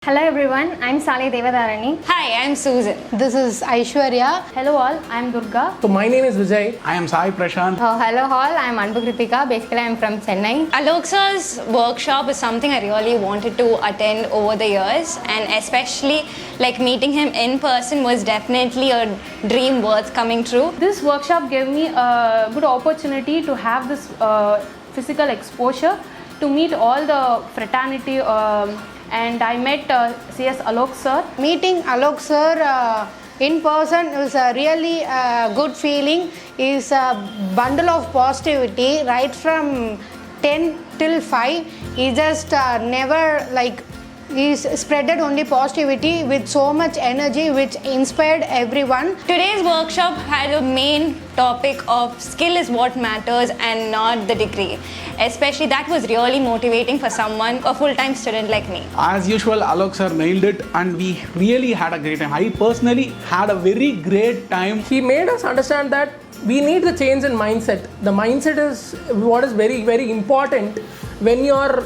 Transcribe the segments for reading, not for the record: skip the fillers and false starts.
Hello everyone, I'm Sale Devadarani. Hi, I'm Susan. This is Aishwarya. Hello all, I'm Durga. So my name is Vijay. I am Sai Prashant. Hello all, I'm Anbu Kritika. Basically, I'm from Chennai. Alok sir's workshop is something I really wanted to attend over the years, and especially meeting him in person was definitely a dream worth coming true. This workshop gave me a good opportunity to have this physical exposure, to meet all the fraternity, and I met CS Alok sir. Meeting Alok sir in person is a really good feeling. Is a bundle of positivity right from 10 till 5. He just never he's spreaded only positivity with so much energy which inspired everyone. Today's workshop had a main topic of skill is what matters and not the degree. Especially that was really motivating for someone, a full-time student like me. As usual, Alok sir nailed it and we really had a great time. I personally had a very great time. He made us understand that we need the change in mindset. The mindset is what is very, very important. When you are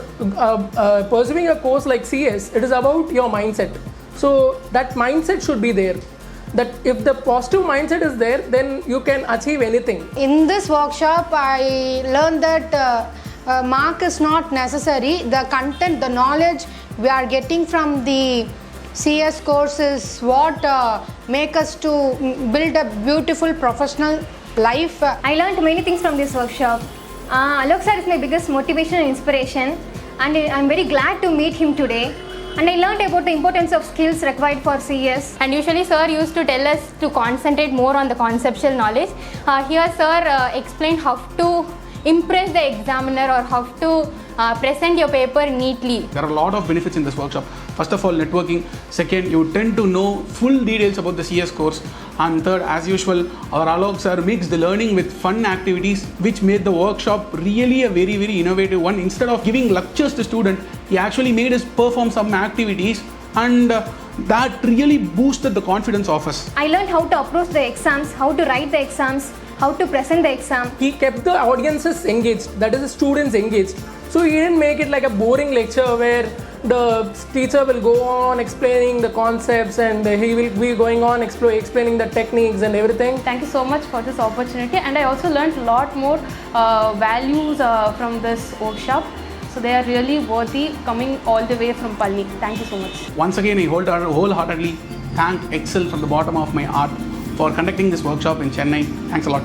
pursuing a course like CS, it is about your mindset. So that mindset should be there. That if the positive mindset is there, then you can achieve anything. In this workshop, I learned that mark is not necessary. The content, the knowledge we are getting from the CS course is what make us to build a beautiful professional life. I learned many things from this workshop. Alok sir is my biggest motivation and inspiration, and I'm very glad to meet him today. And I learned about the importance of skills required for CS. And usually sir used to tell us to concentrate more on the conceptual knowledge. Here sir explained how to impress the examiner or how to present your paper neatly. There are a lot of benefits in this workshop. First of all, networking. Second, you tend to know full details about the CS course. And third, as usual, our Alok sir mixed the learning with fun activities, which made the workshop really a very, very innovative one. Instead of giving lectures to students, he actually made us perform some activities, and that really boosted the confidence of us. I learned how to approach the exams, how to write the exams, how to present the exam. He kept the audiences engaged, that is the students engaged. So he didn't make it like a boring lecture where the teacher will go on explaining the concepts and he will be going on explaining the techniques and everything. Thank you so much for this opportunity, and I also learned a lot more values from this workshop. So they are really worthy coming all the way from Palni. Thank you so much. Once again, I wholeheartedly thank Ekcel from the bottom of my heart for conducting this workshop in Chennai. Thanks a lot.